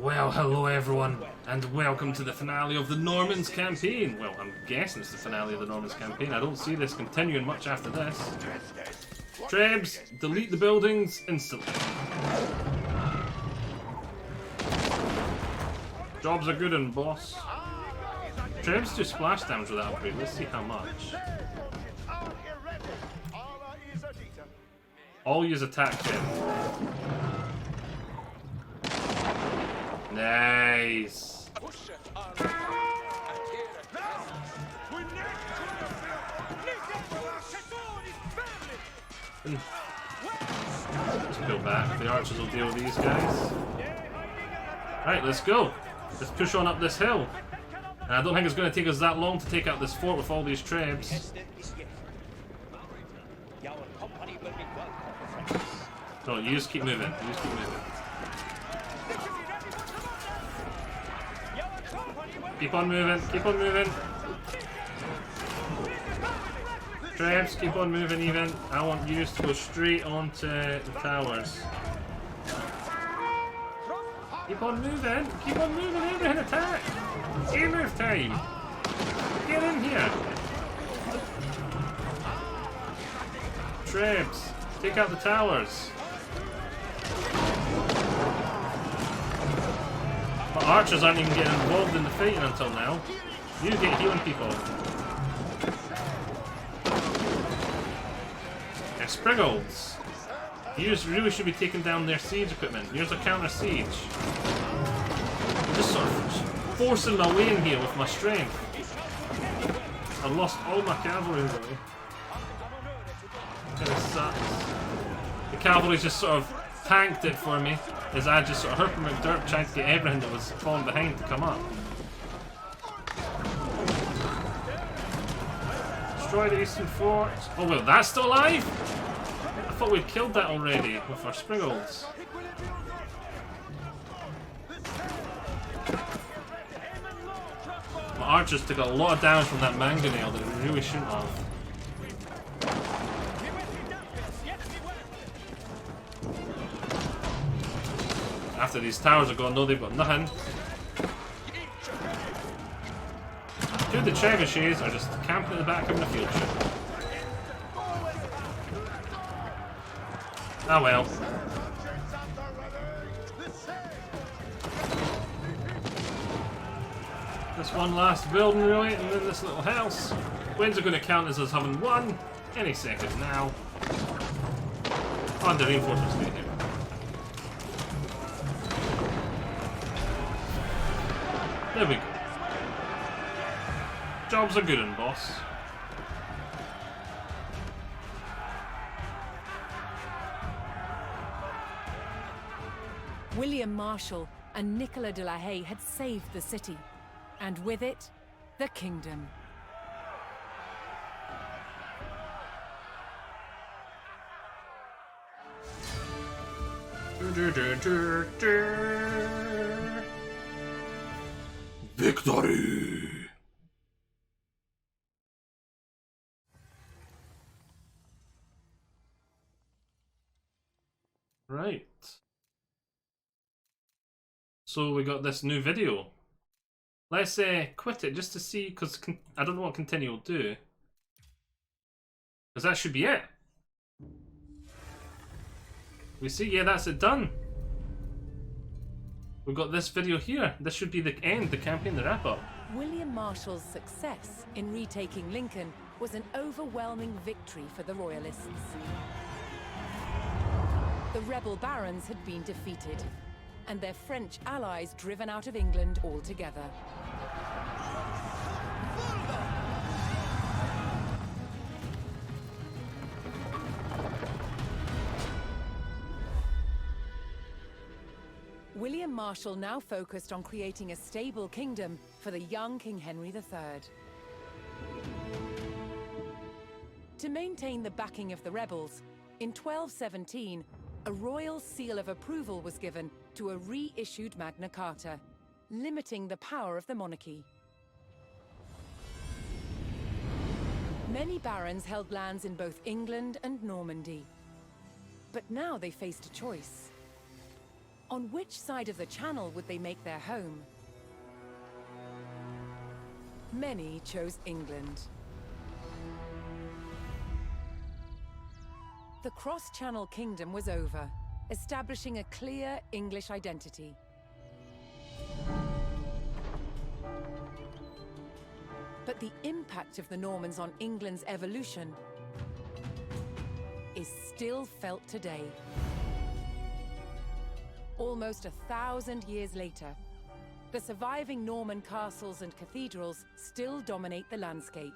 Well, hello everyone, and welcome to the finale of the Normans campaign. Well, I'm guessing it's the finale of the Normans campaign. I don't see this continuing much after this. Trebs, delete the buildings instantly. Jobs are good in, boss. Trebs do splash damage with that upgrade. Let's see how much. All use attack gen. Nice. Let's go back. The archers will deal with these guys. Right, let's go. Let's push on up this hill. And I don't think it's going to take us that long to take out this fort with all these trebs. No, you just keep moving. You just keep moving. Keep on moving. Keep on moving. Trebs, keep on moving even. I want you to go straight onto the towers. Keep on moving. Keep on moving. Abraham attack. Aimers time. Get in here. Trebs, take out the towers. But archers aren't even getting involved in the fighting until now. You get healing people. And Spriggles. You really should be taking down their siege equipment. Here's a counter siege. I'm just sort of forcing my way in here with my strength. I lost all my cavalry really. Kinda sucks. The cavalry just sort of tanked it for me as I just sort of Herper McDurp trying to get everything that was falling behind to come up. Destroy the eastern fort. Oh well, that's still alive? I thought we'd killed that already with our Spriggles. My archers took a lot of damage from that mangonel that we really shouldn't have. After these towers are gone, no, they've got nothing. Two of the trebuchets are just camping at the back of the field ship. Ah well. This one last building really, and then this little house. When's it going to count as us having won? Any second now. On the reinforcements stay here. There we go. Jobs are good in, boss. William Marshal and Nicolas de la Haye had saved the city, and with it, the kingdom. Victory! Right. So we got this new video. Let's quit it just to see, because I don't know what continue will do. Because that should be it. We see, yeah, that's it done. We've got this video here. This should be the end, the campaign, the wrap-up. William Marshal's success in retaking Lincoln was an overwhelming victory for the Royalists. The rebel barons had been defeated, and their French allies driven out of England altogether. William Marshal now focused on creating a stable kingdom for the young King Henry III. To maintain the backing of the rebels, in 1217, a royal seal of approval was given to a reissued Magna Carta, limiting the power of the monarchy. Many barons held lands in both England and Normandy. But now they faced a choice. On which side of the channel would they make their home? Many chose England. The cross-channel kingdom was over, establishing a clear English identity. But the impact of the Normans on England's evolution is still felt today. Almost 1,000 years later, the surviving Norman castles and cathedrals still dominate the landscape.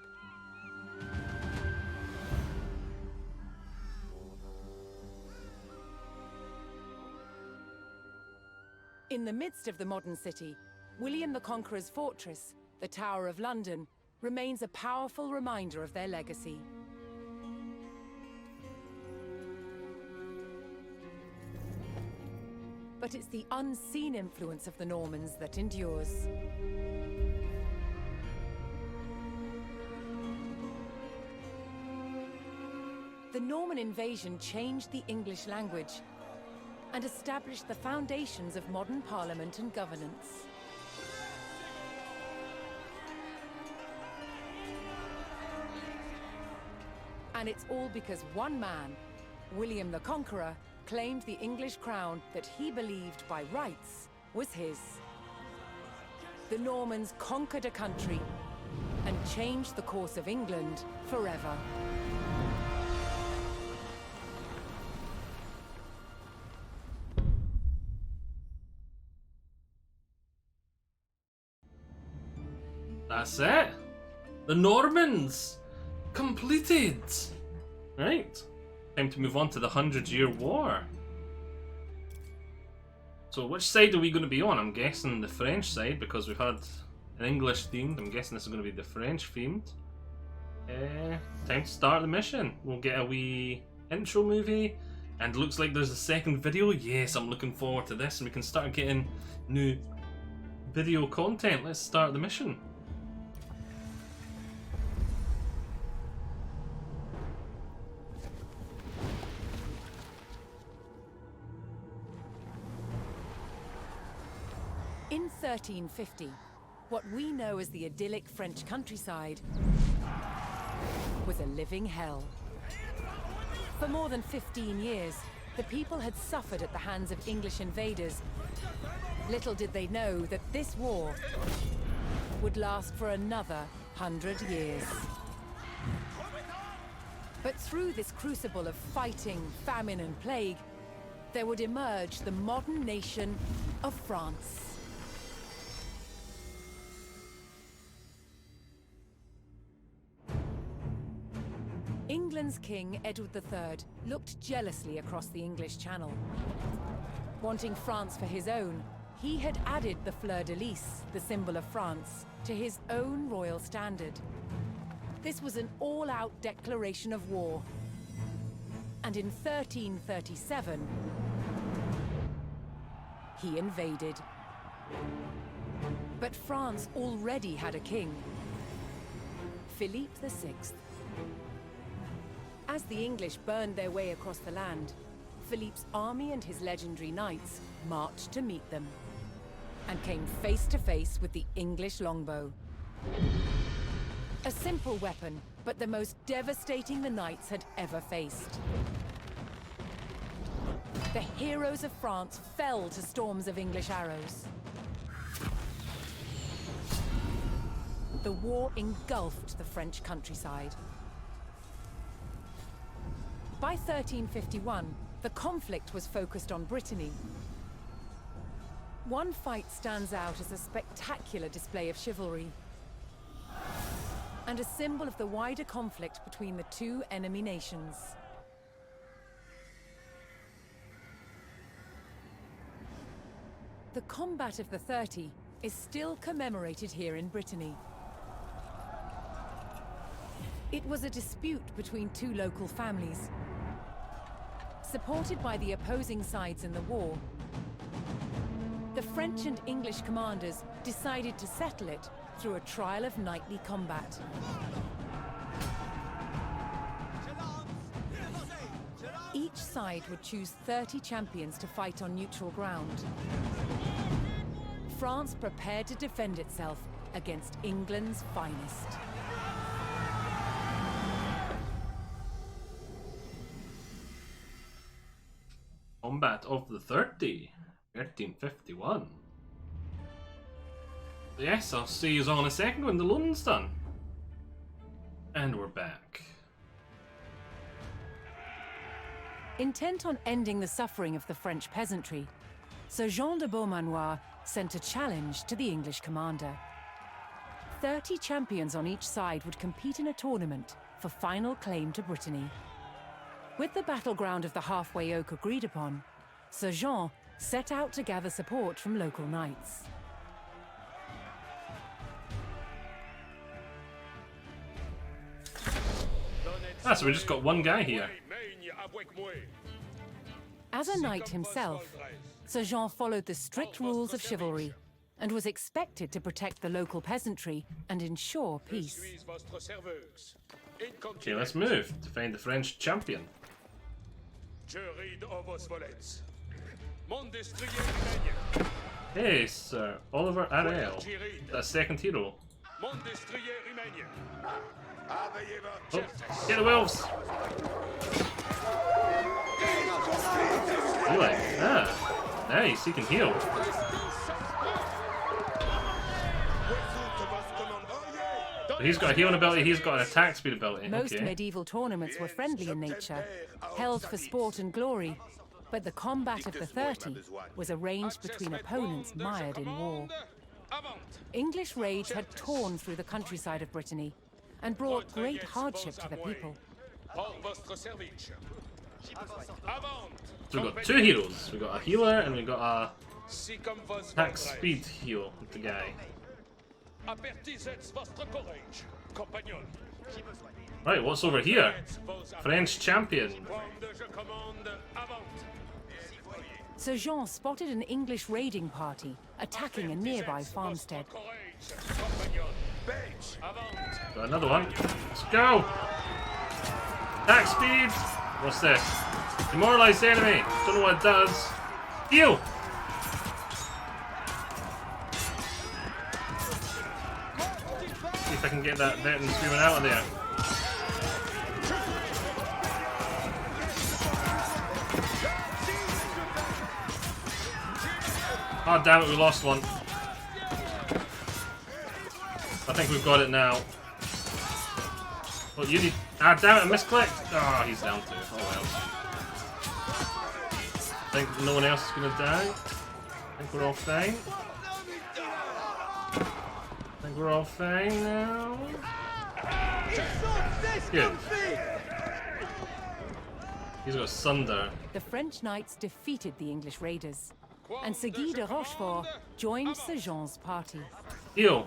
In the midst of the modern city, William the Conqueror's fortress, the Tower of London, remains a powerful reminder of their legacy. But it's the unseen influence of the Normans that endures. The Norman invasion changed the English language and established the foundations of modern parliament and governance. And it's all because one man, William the Conqueror, claimed the English crown that he believed by rights was his. The Normans conquered a country and changed the course of England forever. That's it. The Normans completed. Right. Time to move on to the 100-Year War. So which side are we going to be on? I'm guessing the French side, because we've had an English themed. I'm guessing this is going to be the French themed. Time to start the mission. We'll get a wee intro movie, and looks like there's a second video. Yes, I'm looking forward to this, and we can start getting new video content. Let's start the mission. In 1350, what we know as the idyllic French countryside was a living hell. For more than 15 years, the people had suffered at the hands of English invaders. Little did they know that this war would last for another 100 years. But through this crucible of fighting, famine, and plague, there would emerge the modern nation of France. England's King, Edward III, looked jealously across the English Channel. Wanting France for his own, he had added the fleur-de-lis, the symbol of France, to his own royal standard. This was an all-out declaration of war. And in 1337, he invaded. But France already had a king, Philippe VI. As the English burned their way across the land, Philippe's army and his legendary knights marched to meet them, and came face to face with the English longbow. A simple weapon, but the most devastating the knights had ever faced. The heroes of France fell to storms of English arrows. The war engulfed the French countryside. By 1351, the conflict was focused on Brittany. One fight stands out as a spectacular display of chivalry, and a symbol of the wider conflict between the two enemy nations. The combat of the 30 is still commemorated here in Brittany. It was a dispute between two local families. Supported by the opposing sides in the war, the French and English commanders decided to settle it through a trial of knightly combat. Each side would choose 30 champions to fight on neutral ground. France prepared to defend itself against England's finest. Combat of the 30, 1351. Yes, I'll see you all in a second when the loading's done. And we're back. Intent on ending the suffering of the French peasantry, Sir Jean de Beaumanoir sent a challenge to the English commander. 30 champions on each side would compete in a tournament for final claim to Brittany. With the battleground of the halfway oak agreed upon, Sir Jean set out to gather support from local knights. Ah, so we just got one guy here. As a knight himself, Sir Jean followed the strict rules of chivalry and was expected to protect the local peasantry and ensure peace. Okay, let's move to find the French champion. Hey, Sir Oliver Ariel, that second hero. Oh, get the wolves! Really? Ah, nice, he can heal. He's got a healing ability, he's got an attack speed ability. Most okay. medieval tournaments were friendly in nature, held for sport and glory, but the combat of the 30 was arranged between opponents mired in war. English rage had torn through the countryside of Brittany and brought great hardship to the people. So we've got two heroes. We've got a healer and we've got a attack speed heal with the guy. Right, what's over here? French champion. Sir Jean spotted an English raiding party attacking a nearby farmstead. Got another one. Let's go! Attack speed! What's this? Demoralize the enemy. Don't know what it does. Heal! See if I can get that veteran screaming out of there. Oh damn it, we lost one. I think we've got it now. Well, you need... Ah, damn it, I misclicked! Oh, he's down too. Oh well. I think no one else is gonna die. I think we're all fine. I think we're all fine now. Good. He's got Sunder. The French knights defeated the English raiders, and Sir Guy de Rochefort joined Sir Jean's party. Heal.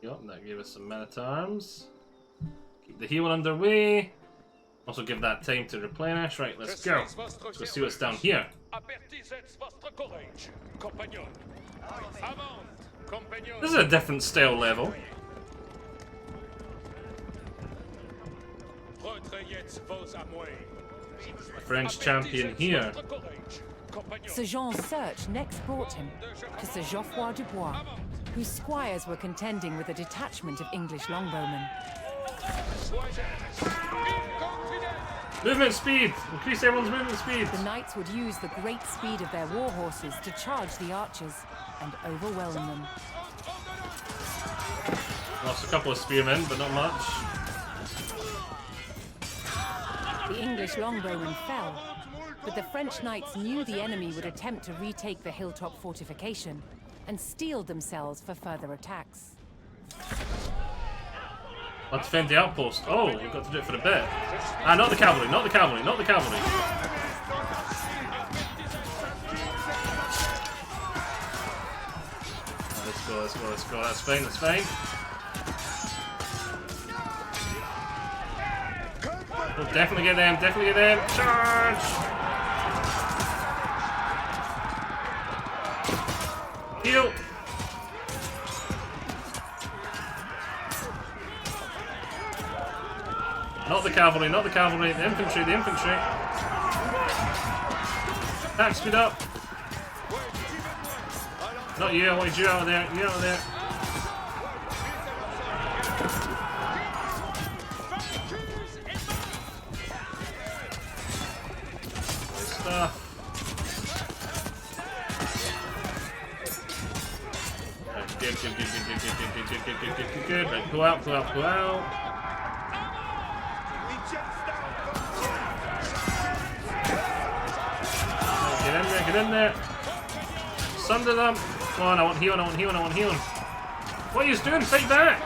Yep, that gave us some men at arms. Keep the healing underway. Also give that time to replenish. Right, let's go. Let's go see what's down here. This is a different style level. French champion here. Sir Jean's search next brought him to Sir Geoffroy Dubois, whose squires were contending with a detachment of English longbowmen. Movement speed! Increase everyone's movement speed! The knights would use the great speed of their war horses to charge the archers and overwhelm them. Lost a couple of spearmen, but not much. The English longbowmen fell, but the French knights knew the enemy would attempt to retake the hilltop fortification and steeled themselves for further attacks. I'll defend the outpost. Oh, we've got to do it for the bit. Ah, not the cavalry, not the cavalry, not the cavalry. Right, let's go, let's go, let's go. That's fine, that's fine. Oh, definitely get them, definitely get them. Charge! Not the cavalry, not the cavalry. The infantry, the infantry. Attack speed up. Not you, I want you out of there. You out of there. Good stuff. Good, good, good, good, good, good, good, good, good, good, good, good, good. Right, go out, go out, go out. Get in there, get in there. Sunder them. Come on, I want healing, I want healing, I want healing. What are you doing? Fight back!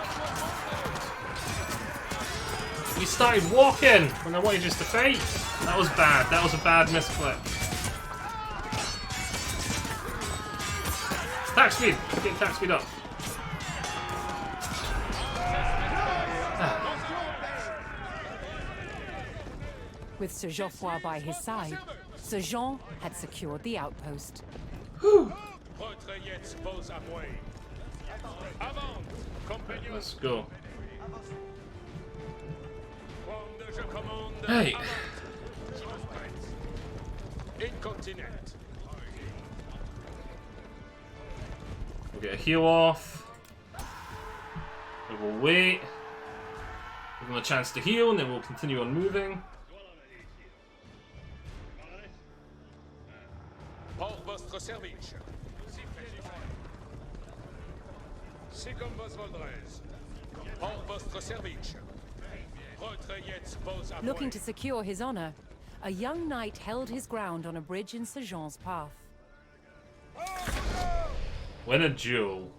You started walking when I wanted just to fight. That was bad. That was a bad misclick. Attack speed! Get attack speed up. With Sir Geoffroy by his side, Sir Jean had secured the outpost. Let's go. Hey. We'll get a heal off. We will wait. Give them a chance to heal, and then we'll continue on moving. Looking to secure his honor, a young knight held his ground on a bridge in Sir Jean's path. Win a duel.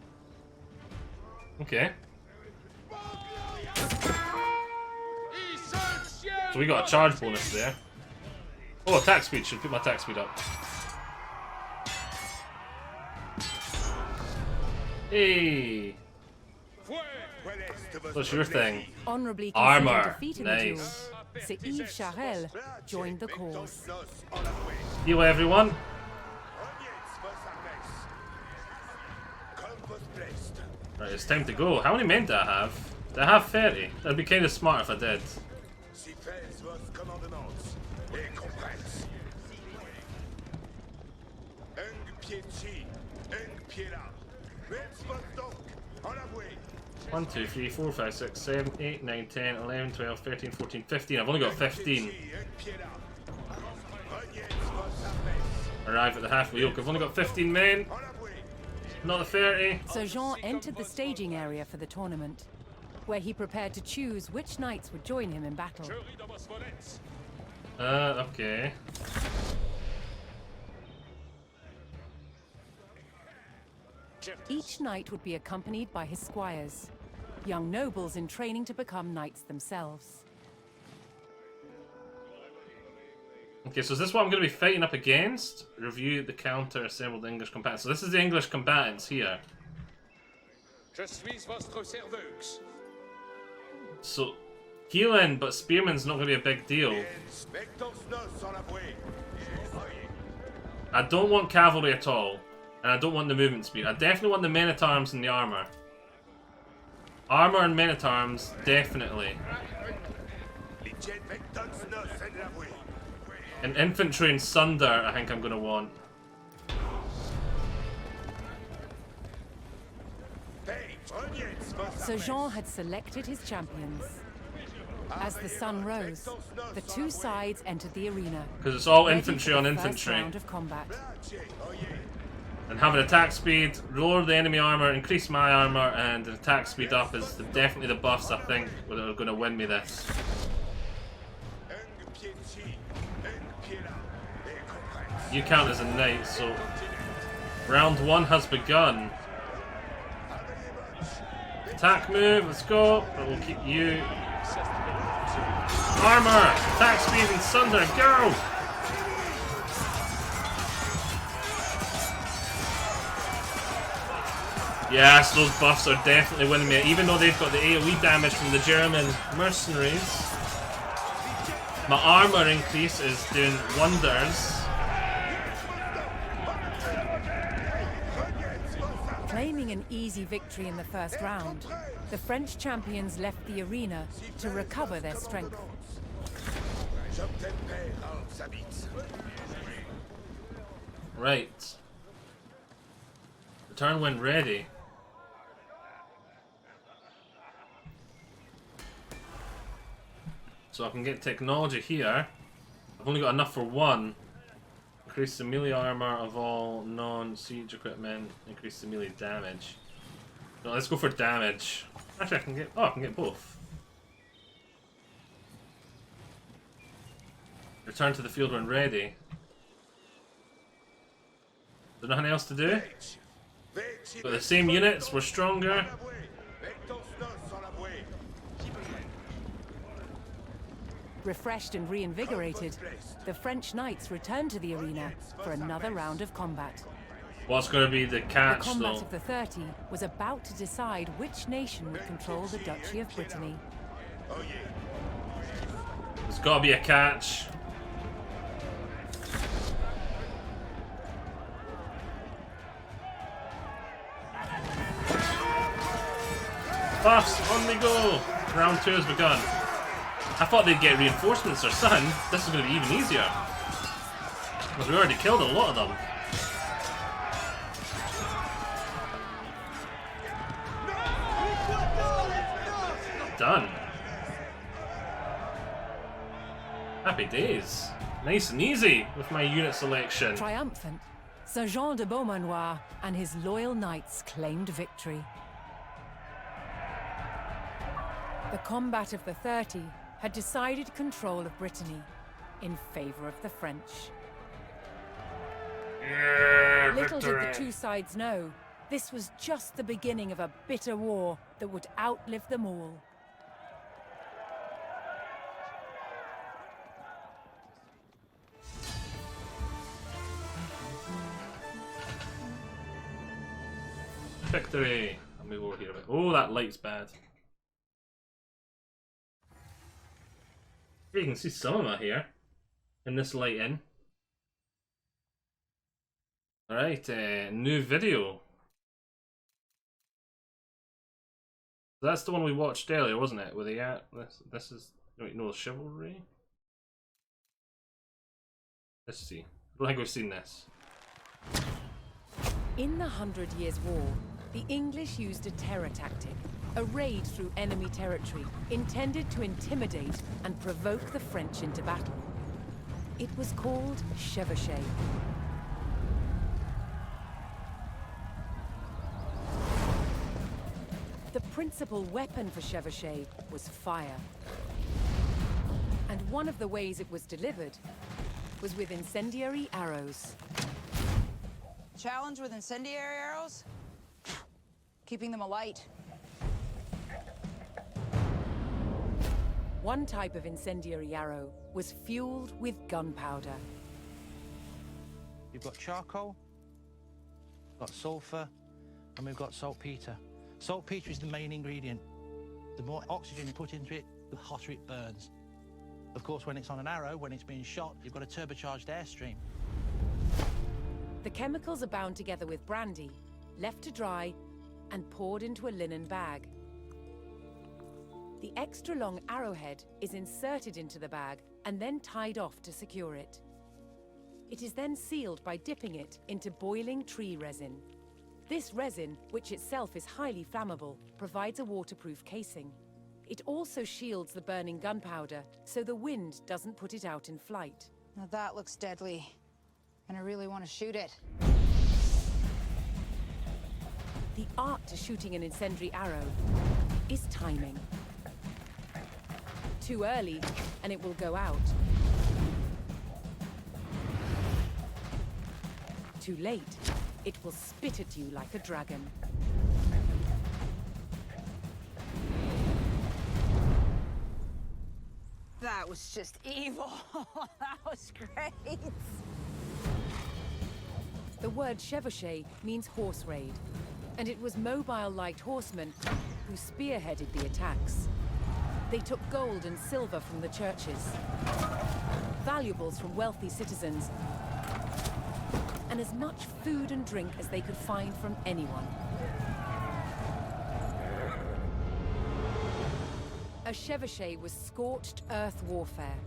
Okay. So we got a charge bonus there. Oh, attack speed. Should put my attack speed up. Hey. What's your thing? Honorably Armor. defeat in Nice. the duel, Sir Yves Charel joined the cause. Heal everyone. Right, it's time to go. How many men do I have? Do I have 30? That'd be kind of smart if I did. One, 2, 3, 4, 5, 6, 7, 8, 9, 10, 11, 12, 13, 14, 15. I've only got 15. Arrive at the halfway yoke. I've only got 15 men. Not the 30. Sir Jean entered the staging area for the tournament, where he prepared to choose which knights would join him in battle. Okay. Each knight would be accompanied by his squires, young nobles in training to become knights themselves. Okay, so is this what I'm going to be fighting up against? Review the counter assembled English combatants. So this is the English combatants here. So, healing, but spearman's not going to be a big deal. I don't want cavalry at all. And I don't want the movement speed. I definitely want the men-at-arms and the armor. Armor and men-at-arms, definitely. And infantry and sunder, I think I'm going to want. Sir Jean had selected his champions. As the sun rose, the two sides entered the arena. Because it's all ready infantry for the on first infantry. round of combat. And having attack speed, lower the enemy armor, increase my armor, and an attack speed up is definitely the buffs I think that are going to win me this. You count as a knight, so round 1 has begun. Attack move, let's go. But we'll keep you. Armor, attack speed, and sunder, go! Yes, those buffs are definitely winning me, even though they've got the AoE damage from the German mercenaries. My armor increase is doing wonders. Claiming an easy victory in the first round, the French champions left the arena to recover their strength. Right. Return when ready. So I can get technology here. I've only got enough for one. Increase the melee armor of all non-siege equipment. Increase the melee damage. No, let's go for damage. Actually, I can get. Oh, I can get both. Return to the field when ready. There's nothing else to do. But the same units, we're stronger. Refreshed and reinvigorated, the French knights returned to the arena for another round of combat. What's going to be the catch, The combat though? of the 30 was about to decide which nation would control the Duchy of Brittany. There's got to be a catch. Buffs on the go. Round 2 has begun. I thought they'd get reinforcements or something. This is going to be even easier. Because we already killed a lot of them. Done. Happy days. Nice and easy with my unit selection. Triumphant, Saint Jean de Beaumanoir and his loyal knights claimed victory. The combat of the 30 had decided control of Brittany in favor of the French. Yeah, Little did the victory. two sides know, this was just the beginning of a bitter war that would outlive them all. Victory. I'll move over here a bit. Oh, that light's bad. You can see some of them here in this lighting. Alright, new video. That's the one we watched earlier, wasn't it? With the this is no chivalry. Let's see. I don't think we've seen this. In the 100 Years' War, the English used a terror tactic, a raid through enemy territory, intended to intimidate and provoke the French into battle. It was called chevauchée. The principal weapon for chevauchée was fire. And one of the ways it was delivered was with incendiary arrows. Challenge with incendiary arrows? Keeping them alight. One type of incendiary arrow was fueled with gunpowder. You've got charcoal, got sulfur, and we've got saltpeter. Saltpeter is the main ingredient. The more oxygen you put into it, the hotter it burns. Of course, when it's on an arrow, when it's being shot, you've got a turbocharged airstream. The chemicals are bound together with brandy, left to dry, and poured into a linen bag. The extra long arrowhead is inserted into the bag and then tied off to secure it. It is then sealed by dipping it into boiling tree resin. This resin, which itself is highly flammable, provides a waterproof casing. It also shields the burning gunpowder, so the wind doesn't put it out in flight. Now that looks deadly, and I really want to shoot it. The art to shooting an incendiary arrow is timing. Too early, and it will go out. Too late, it will spit at you like a dragon. That was just evil. That was great. The word chevauchée means horse raid, and it was mobile light horsemen who spearheaded the attacks. They took gold and silver from the churches, valuables from wealthy citizens, and as much food and drink as they could find from anyone. A chevauchée was scorched earth warfare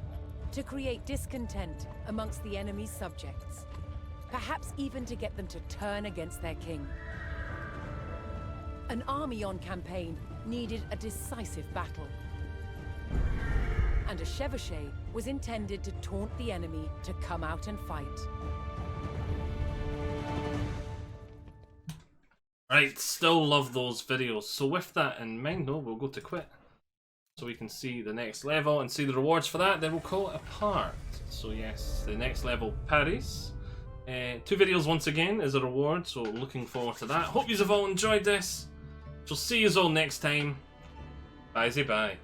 to create discontent amongst the enemy's subjects, perhaps even to get them to turn against their king. An army on campaign needed a decisive battle, and a chevauchée was intended to taunt the enemy to come out and fight. Right, still love those videos. So with that in mind though, we'll go to quit, so we can see the next level and see the rewards for that, then we'll call it a part. So yes, the next level, Paris. 2 videos once again is a reward, so looking forward to that. Hope you have all enjoyed this. Shall see you all next time. Bye. Bye.